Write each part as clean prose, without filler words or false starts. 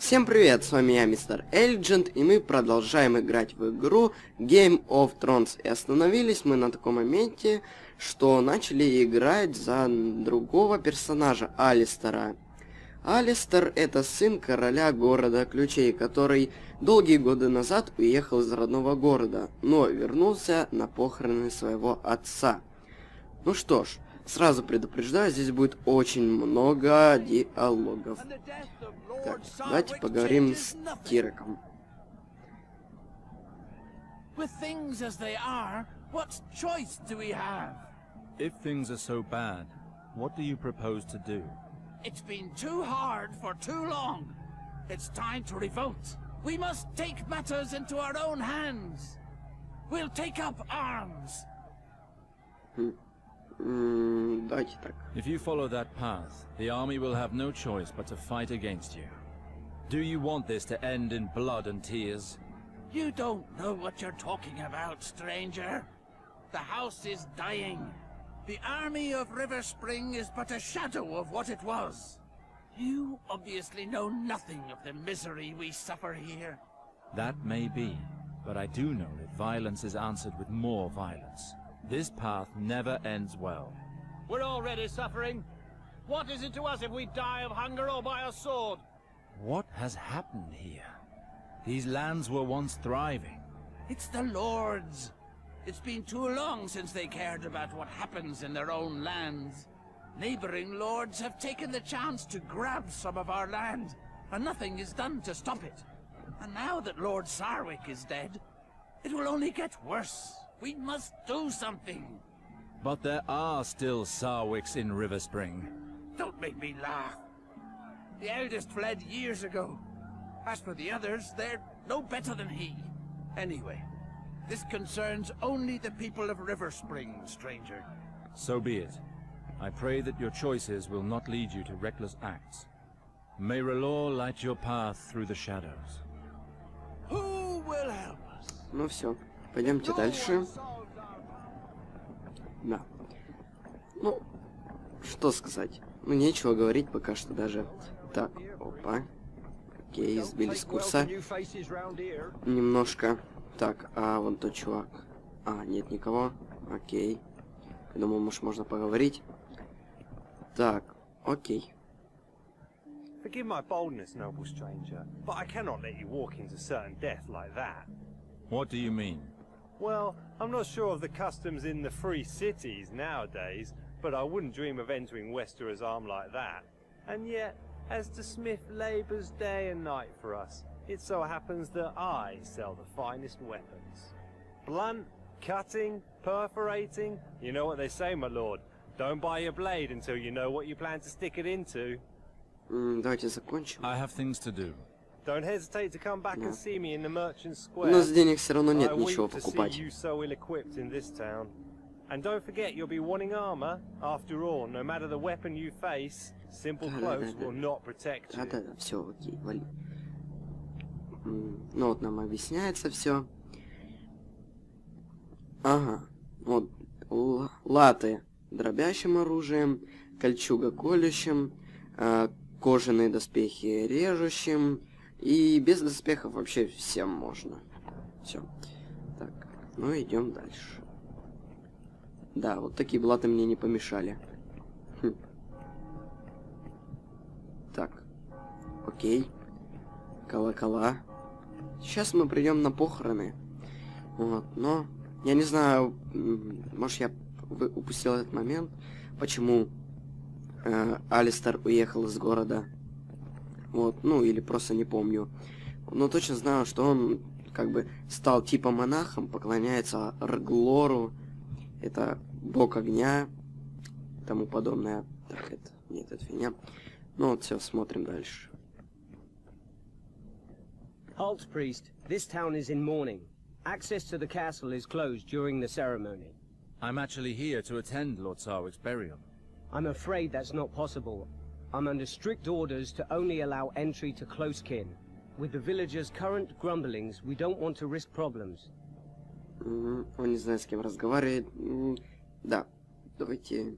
Всем привет, с вами я, Mr.Elegant, и мы продолжаем играть в игру Game of Thrones. И остановились мы на таком моменте, что начали играть за другого персонажа, Алистера. Алистер — это сын короля города ключей, который долгие годы назад уехал из родного города, но вернулся на похороны своего отца. Ну что ж, сразу предупреждаю, здесь будет очень много диалогов. Так, давайте поговорим с Тиреком. With things as they are, what choice do we have? If things are so bad, what do you propose to do? It's been too hard for too long. It's time to revolt. We must take matters into our own hands. We'll take up arms. Давайте так. If you follow that path, the army will have no choice but to fight against you. Do you want this to end in blood and tears? You don't know what you're talking about, stranger. The house is dying. The army of River Spring is but a shadow of what it was. You obviously know nothing of the misery we suffer here. That may be, but I do know that violence is answered with more violence. This path never ends well. We're already suffering. What is it to us if we die of hunger or by a sword? What has happened here? These lands were once thriving. It's the Lords. It's been too long since they cared about what happens in their own lands. Neighboring lords have taken the chance to grab some of our land, and nothing is done to stop it. And now that Lord Sarwick is dead, it will only get worse. We must do something. But there are still Sarwicks in River Spring. Don't make me laugh. The eldest fled years ago. As for the others, they're no better than he. Anyway, this concerns only the people of River Spring, stranger. So be it. I pray that your choices will not lead you to reckless acts. May R'hllor light your path through the shadows. Who will help us? Ну все, пойдемте дальше. Да. Ну, что сказать? Ну, нечего говорить пока что даже. Так, опа. Окей, сбили с курса. Немножко. Так, а вон тот чувак. А, нет никого. Окей. Я думал, может, можно поговорить. Так, окей. Forgive my boldness, noble stranger, but I cannot let you walk into certain death like that. What do you mean? Well, I'm not sure of the customs in the free cities nowadays, but I wouldn't dream of entering Westerer's arm like that. And yet, as the smith labours day and night for us, it so happens that I sell the finest weapons. Blunt, cutting, perforating, you know what they say, my lord. Don't buy your blade until you know what you plan to stick it into. Давайте закончим. I have things to do. Don't hesitate to come back and see me in the merchant У square. нас денег все равно нет I ничего weep to покупать. see you so ill-equipped in this town. And don't forget, you'll be wanting armor. After all, no matter the weapon you face, simple clothes will not protect you. Да-да-да, все, окей, вали. Ну вот нам объясняется все. Ага, вот латы дробящим оружием, кольчуга колющим, кожаные доспехи режущим, и без доспехов вообще всем можно. Все. Так, ну идем дальше. Да, вот такие блаты мне не помешали. Так, окей. Колокола. Сейчас мы придем на похороны. Вот, но я не знаю, может я упустил этот момент, почему Алистер уехал из города. Вот, ну или просто не помню. Но точно знаю, что он как бы стал типа монахом, поклоняется Р'hllору. Это бог огня, тому подобное. Так, это нет, это фигня. Ну вот, все, смотрим дальше. Halt, priest. This town is in mourning. Access to the castle is closed during the ceremony. I'm actually here to attend Lord Sarwick's burial. I'm afraid that's not possible. I'm under strict orders to only allow entry to close kin. With the villagers' current grumblings, we don't want to risk problems. Он не знает, с кем разговаривает. Да, давайте...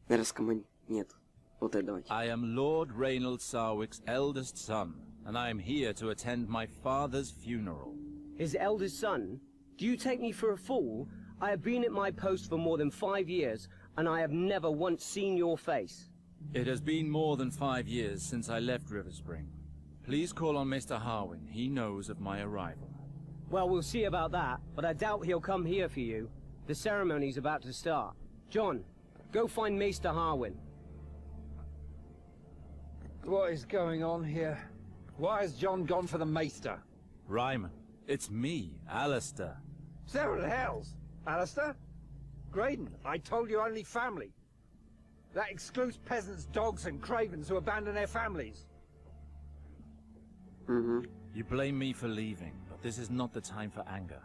Наверное, с кому... Нет. Вот это давайте. I am Lord Reynold Sarwick's eldest son, and I am here to attend my father's funeral. His eldest son? Do you take me for a fool? I have been at my post for more than 5 years, and I have never once seen your face. It has been more than 5 years since I left River Spring. Please call on Mr. Harwin. He knows of my arrival. Well, we'll see about that, but I doubt he'll come here for you. The ceremony's about to start. John, go find Maester Harwin. What is going on here? Why has John gone for the Maester? Ryman, it's me, Alistair. Several hells! Alistair? Graydon, I told you only family. That excludes peasants, dogs and cravens who abandon their families. You blame me for leaving, but this is not the time for anger.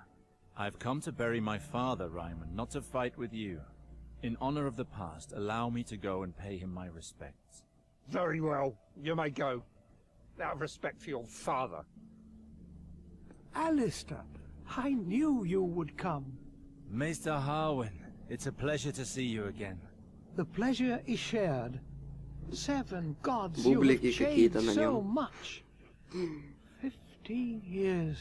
I've come to bury my father, Ryman, not to fight with you. In honor of the past, allow me to go and pay him my respects. Very well, you may go. Out of respect for your father. Alistair, I knew you would come. Maester Harwin, it's a pleasure to see you again. The pleasure is shared. 7 gods, Бублики you have changed какие-то на so нем. much. 15 years.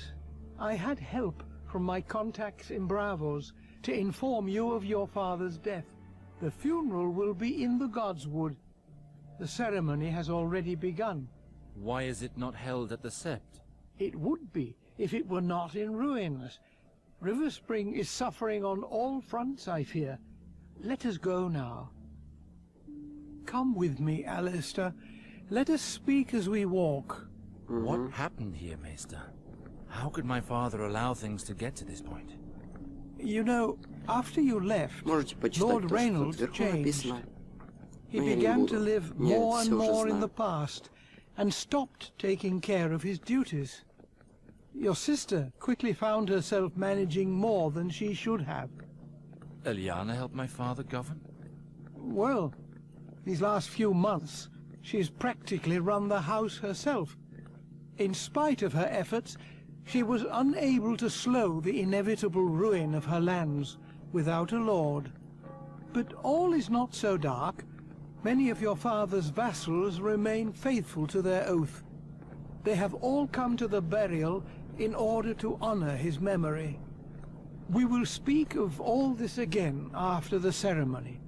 I had help from my contacts in Bravos to inform you of your father's death. The funeral will be in the Godswood. The ceremony has already begun. Why is it not held at the Sept? It would be if it were not in ruins. River Spring is suffering on all fronts, I fear. Let us go now. Come with me, Alistair. Let us speak as we walk. What happened here, Maester? How could my father allow things to get to this point? You know, after you left, Можете почитать Lord то, что Reynolds тут вверху changed. написано. He Но я не began to буду. live Я more and всё уже more in знаю. the past, and stopped taking care of his duties. Your sister quickly found herself managing more than she should have. Eliana helped my father govern? Well, these last few months, she's practically run the house herself. In spite of her efforts, she was unable to slow the inevitable ruin of her lands without a lord. But all is not so dark. Many of your father's vassals remain faithful to their oath. They have all come to the burial in order to honor his memory. We will speak of all this again after the ceremony.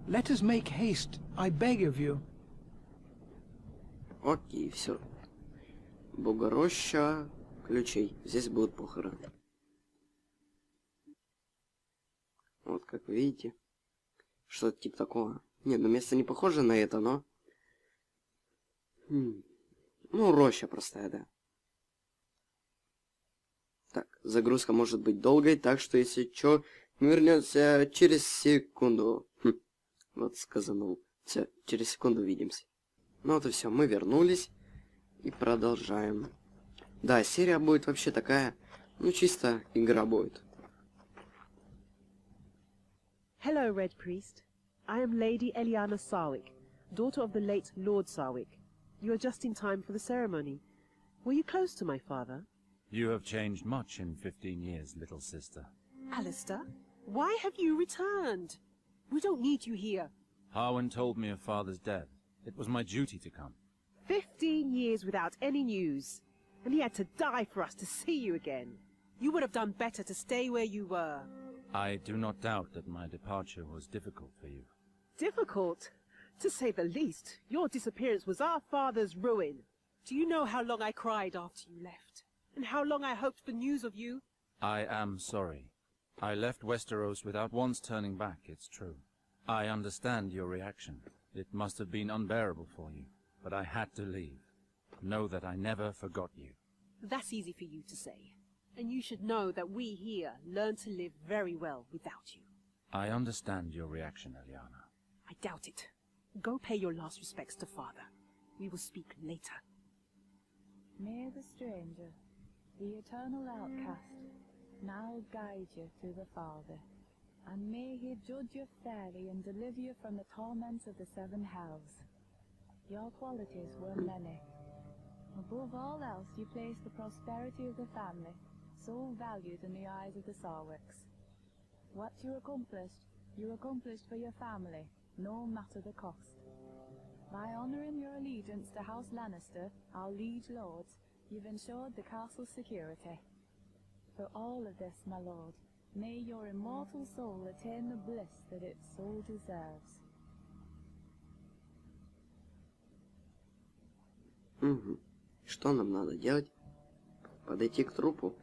Let us make haste, I beg of you. Окей, все. Богороща ключей. Здесь будут похороны. Вот как вы видите. Что-то типа такого. Не, ну место не похоже на это, но... Ну, роща простая, да. Так, загрузка может быть долгой, так что если что, мы вернемся через секунду. Вот сказанул. Все, через секунду увидимся. Ну вот и все, мы вернулись и продолжаем. Да, серия будет вообще такая, ну чисто игра будет. Hello, Red Priest. I am Lady Eliana Sarwick, daughter of the late Lord Sarwick. You are just in time for the ceremony. Were you close to my father? You have changed much in 15 years, little sister. Alistair, why have you returned? We don't need you here. Harwin told me of father's death. It was my duty to come. 15 years without any news. And he had to die for us to see you again. You would have done better to stay where you were. I do not doubt that my departure was difficult for you. Difficult? To say the least. Your disappearance was our father's ruin. Do you know how long I cried after you left? And how long I hoped for news of you? I am sorry. I left Westeros without once turning back, it's true. I understand your reaction. It must have been unbearable for you, but I had to leave. Know that I never forgot you. That's easy for you to say. And you should know that we here learn to live very well without you. I understand your reaction, Eliana. I doubt it. Go pay your last respects to father. We will speak later. May the stranger, the eternal outcast, now guide you to the Father, and may he judge you fairly and deliver you from the torments of the 7 hells. Your qualities were many. Above all else, you placed the prosperity of the family, so valued in the eyes of the Sarwicks. What you accomplished for your family, no matter the cost. By honouring your allegiance to House Lannister, our liege lords, you've ensured the castle's security. For all of this, my lord, may your immortal soul attain the bliss that its soul deserves. Угу. Что нам надо делать? Подойти к трупу?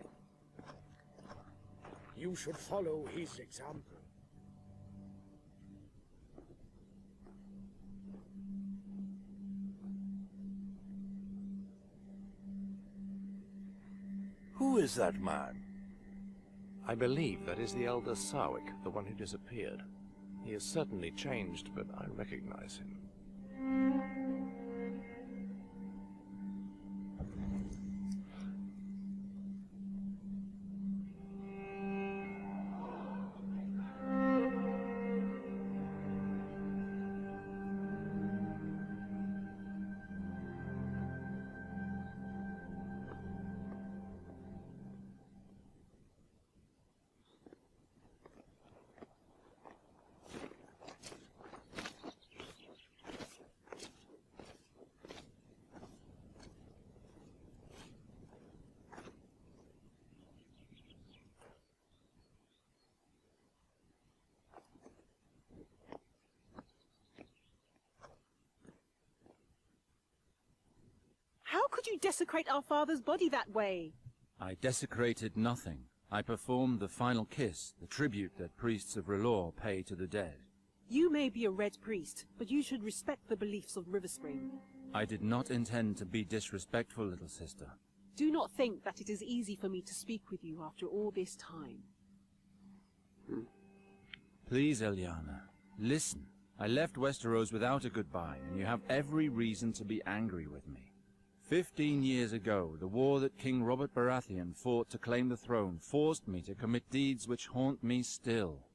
You should follow his example. Who is that man? I believe that is the elder Sarwick, the one who disappeared. He has certainly changed, but I recognize him. How could you desecrate our father's body that way? I desecrated nothing. I performed the final kiss, the tribute that priests of R'hllor pay to the dead. You may be a Red Priest, but you should respect the beliefs of Riverspring. I did not intend to be disrespectful, little sister. Do not think that it is easy for me to speak with you after all this time. Please, Eliana, listen. I left Westeros without a goodbye, and you have every reason to be angry with me. 15 years ago, the war that King Robert Baratheon fought to claim the throne forced me to commit deeds which haunt me still.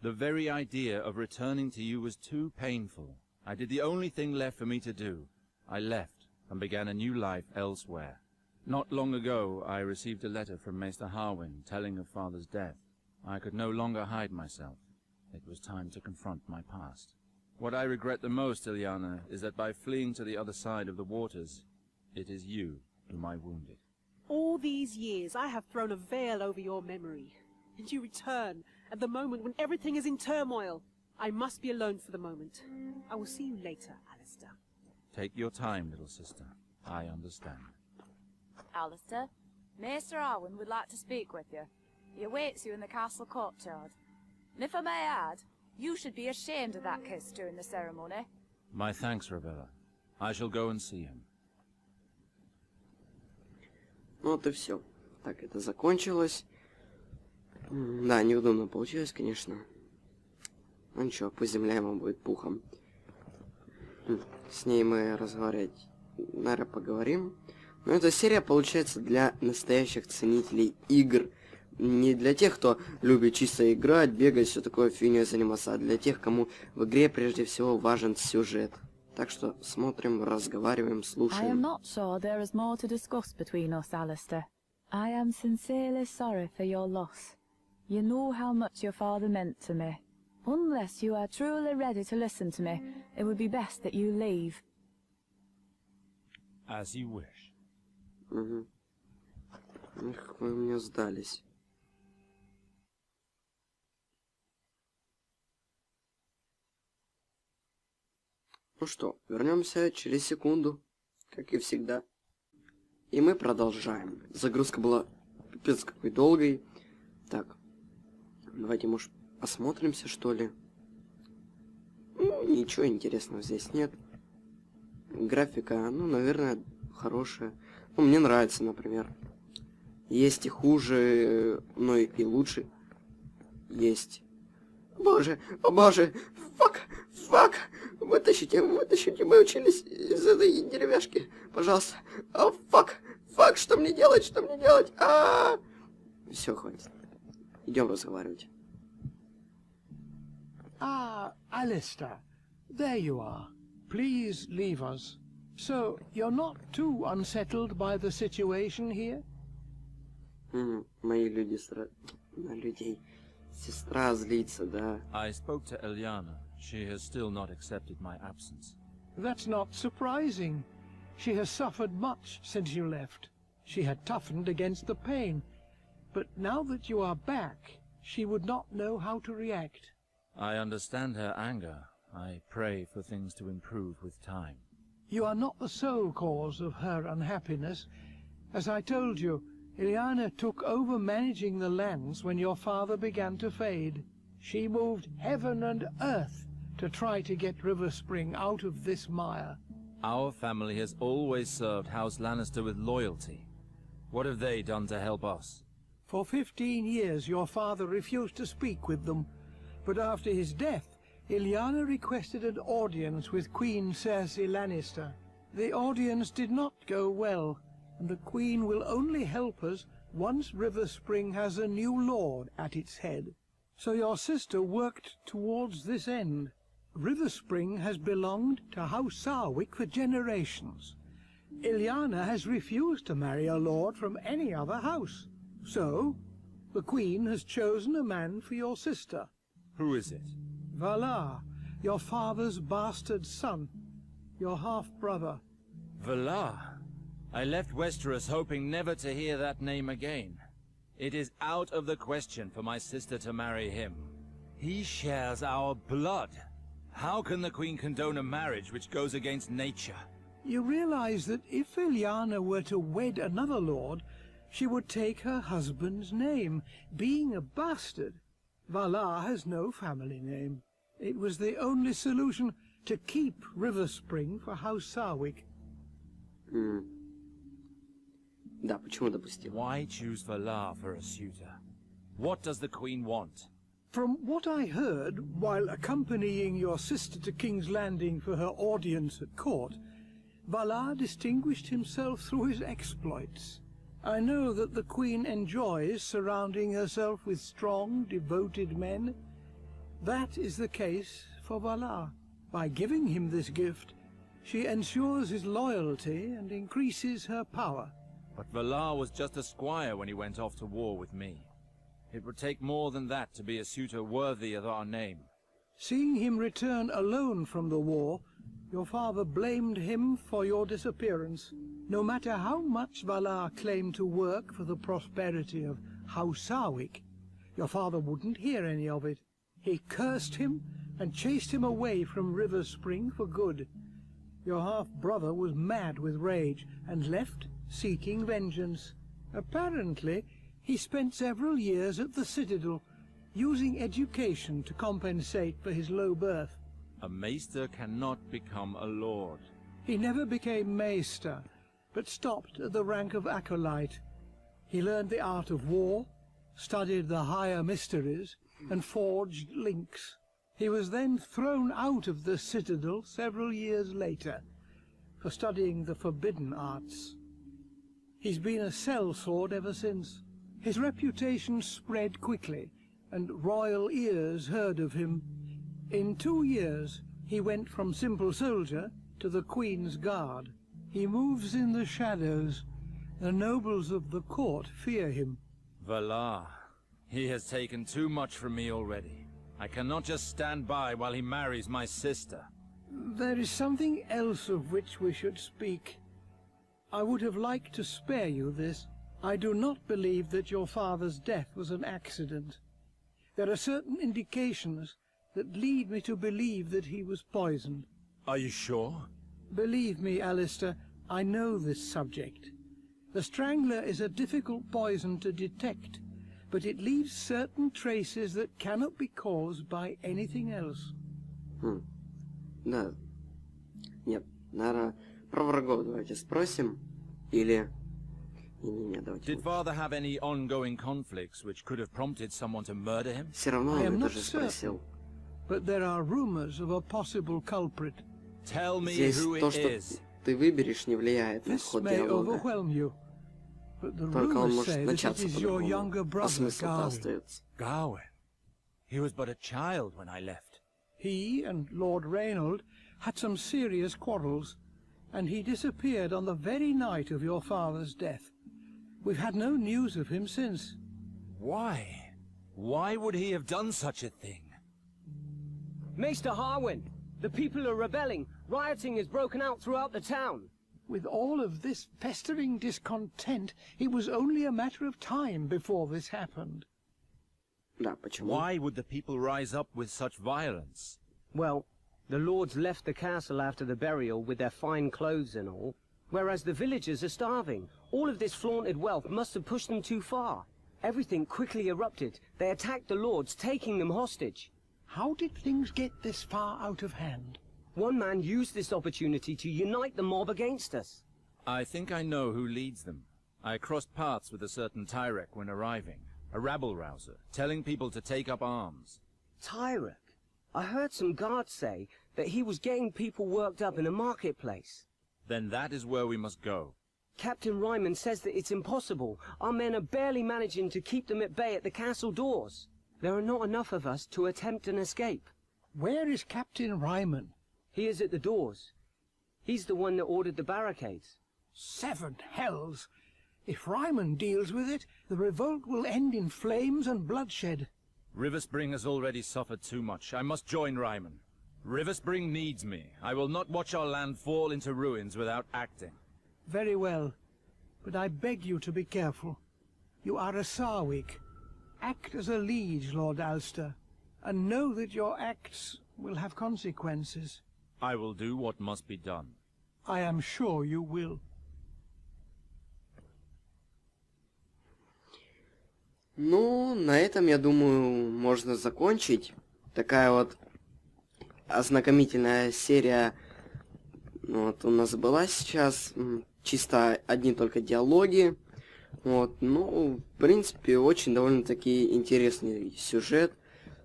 The very idea of returning to you was too painful. I did the only thing left for me to do. I left and began a new life elsewhere. Not long ago, I received a letter from Maester Harwin telling of Father's death. I could no longer hide myself. It was time to confront my past. What I regret the most, Ilyana, is that by fleeing to the other side of the waters, it is you whom I wounded. All these years I have thrown a veil over your memory, and you return at the moment when everything is in turmoil. I must be alone for the moment. I will see you later, Alistair. Take your time, little sister. I understand. Alistair, Maester Harwin would like to speak with you. He awaits you in the castle courtyard. And if I may add, you should be ashamed of that kiss during the ceremony. My thanks, Ravella. I shall go and see him. Ну вот и все. Так, это закончилось. Да, неудобно получилось, конечно. Ну ничего, пусть земля ему будет пухом. С ней мы разговаривать, наверное, поговорим. Но эта серия получается для настоящих ценителей игр. Не для тех, кто любит чисто играть, бегать, все такое фигней заниматься, а для тех, кому в игре прежде всего важен сюжет. Так что смотрим, разговариваем, слушаем. I am not sure there is more to discuss between us, Alistair. I am sincerely sorry for your loss. You know how much your father meant to me. Unless you are truly ready to listen to me, it would be best that you leave. As you wish. Угу. Эх, вы мне сдались. Ну что, вернемся через секунду, как и всегда. И мы продолжаем. Загрузка была пипец какой долгой. Так, давайте, может, осмотримся, что ли. Ну, ничего интересного здесь нет. Графика, ну, наверное, хорошая. Ну, мне нравится, например. Есть и хуже, но и лучше. Есть. Боже, о боже, фак, вытащите мою челюсть из этой деревяшки, пожалуйста. О, фак, что мне делать, Все, хватит. Идем разговаривать. Ah, Alistair, there you are. Please leave us. So, you're not too unsettled by the situation here? Мои люди на людей. Сестра злится, да. I spoke to Eliana. She has still not accepted my absence. That's not surprising. She has suffered much since you left. She had toughened against the pain. But now that you are back, she would not know how to react. I understand her anger. I pray for things to improve with time. You are not the sole cause of her unhappiness. As I told you, Ileana took over managing the lands when your father began to fade. She moved heaven and earth to try to get River Spring out of this mire. Our family has always served House Lannister with loyalty. What have they done to help us? For 15 years your father refused to speak with them, but after his death, Ileana requested an audience with Queen Cersei Lannister. The audience did not go well, and the Queen will only help us once River Spring has a new lord at its head. So your sister worked towards this end. River Spring has belonged to House Sarwick for generations. Ileana has refused to marry a lord from any other house. So, the Queen has chosen a man for your sister. Who is it? Valar, your father's bastard son, your half-brother. Valar? I left Westeros hoping never to hear that name again. It is out of the question for my sister to marry him. He shares our blood. How can the Queen condone a marriage which goes against nature? You realize that if Ileana were to wed another lord, she would take her husband's name. Being a bastard, Valar has no family name. It was the only solution to keep River Spring for House Sarwick. Да, почему допустил? Why choose Valar for a suitor? What does the Queen want? From what I heard while accompanying your sister to King's Landing for her audience at court, Valar distinguished himself through his exploits. I know that the Queen enjoys surrounding herself with strong, devoted men. That is the case for Valar. By giving him this gift, she ensures his loyalty and increases her power. But Valar was just a squire when he went off to war with me. It would take more than that to be a suitor worthy of our name. Seeing him return alone from the war, your father blamed him for your disappearance. No matter how much Valar claimed to work for the prosperity of House Sarwick, your father wouldn't hear any of it. He cursed him and chased him away from River Spring for good. Your half-brother was mad with rage and left seeking vengeance. Apparently, he spent several years at the Citadel, using education to compensate for his low birth. A maester cannot become a lord. He never became maester, but stopped at the rank of acolyte. He learned the art of war, studied the higher mysteries, and forged links. He was then thrown out of the Citadel several years later for studying the forbidden arts. He's been a sellsword ever since. His reputation spread quickly, and royal ears heard of him. In 2 years, he went from simple soldier to the Queen's Guard. He moves in the shadows. The nobles of the court fear him. Valar. He has taken too much from me already. I cannot just stand by while he marries my sister. There is something else of which we should speak. I would have liked to spare you this. I do not believe that your father's death was an accident. There are certain indications that lead me to believe that he was poisoned. Are you sure? Believe me, Alistair, I know this subject. The Strangler is a difficult poison to detect, but it leaves certain traces that cannot be caused by anything else. Да. Нет, наверное, про врагов давайте спросим. Или... Не, давайте... Did father have any ongoing conflicts which could have prompted someone to murder him? Все равно он это же спросил. But there are rumors of a possible culprit. Tell me Здесь who то, it что is. ты выберешь, не влияет на This ход may диалога. overwhelm you, but the Только он rumors может say that it начаться is your younger по-другому. А brother, смысл-то Gawain. остается. Gawain. He was but a child when I left. He and Lord Reynold had some serious quarrels, and he disappeared on the very night of your father's death. We've had no news of him since. Why? Why would he have done such a thing? Maester Harwin, the people are rebelling. Rioting has broken out throughout the town. With all of this festering discontent, it was only a matter of time before this happened. Да, почему? Why would the people rise up with such violence? Well, the lords left the castle after the burial with their fine clothes and all, whereas the villagers are starving. All of this flaunted wealth must have pushed them too far. Everything quickly erupted. They attacked the lords, taking them hostage. How did things get this far out of hand? One man used this opportunity to unite the mob against us. I think I know who leads them. I crossed paths with a certain Tyrek when arriving, a rabble-rouser, telling people to take up arms. Tyrek? I heard some guards say that he was getting people worked up in a marketplace. Then that is where we must go. Captain Ryman says that it's impossible. Our men are barely managing to keep them at bay at the castle doors. There are not enough of us to attempt an escape. Where is Captain Ryman? He is at the doors. He's the one that ordered the barricades. 7 hells! If Ryman deals with it, the revolt will end in flames and bloodshed. Riverspring has already suffered too much. I must join Ryman. Riverspring needs me. I will not watch our land fall into ruins without acting. Very well, but I beg you to be careful. You are a Sarwick. Act as a liege, Lord Alster, and know that your acts will have consequences. I will do what must be done. I am sure you will. Ну, на этом, я думаю, можно закончить. Такая вот ознакомительная серия вот у нас была сейчас. Чисто одни только диалоги. Вот, ну, в принципе, очень довольно-таки интересный сюжет.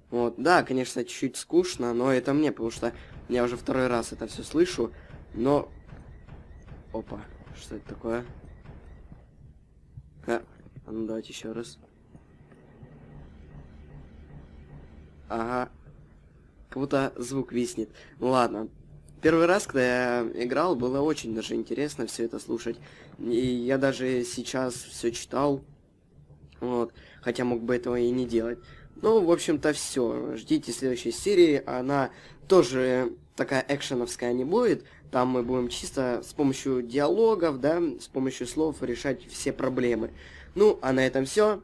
Вот, да, конечно, чуть-чуть скучно, но это мне, потому что я уже второй раз это все слышу. Но... Опа, что это такое? А ну давайте еще раз. Ага. Как будто звук виснет. Ну ладно. Первый раз, когда я играл, было очень даже интересно все это слушать. И я даже сейчас все читал. Вот. Хотя мог бы этого и не делать. Ну, в общем-то, все. Ждите следующей серии. Она тоже такая экшеновская не будет. Там мы будем чисто с помощью диалогов, да, с помощью слов решать все проблемы. Ну, а на этом все.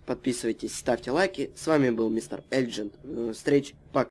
Подписывайтесь, ставьте лайки. С вами был Mr.Elegant. Встреч, пока.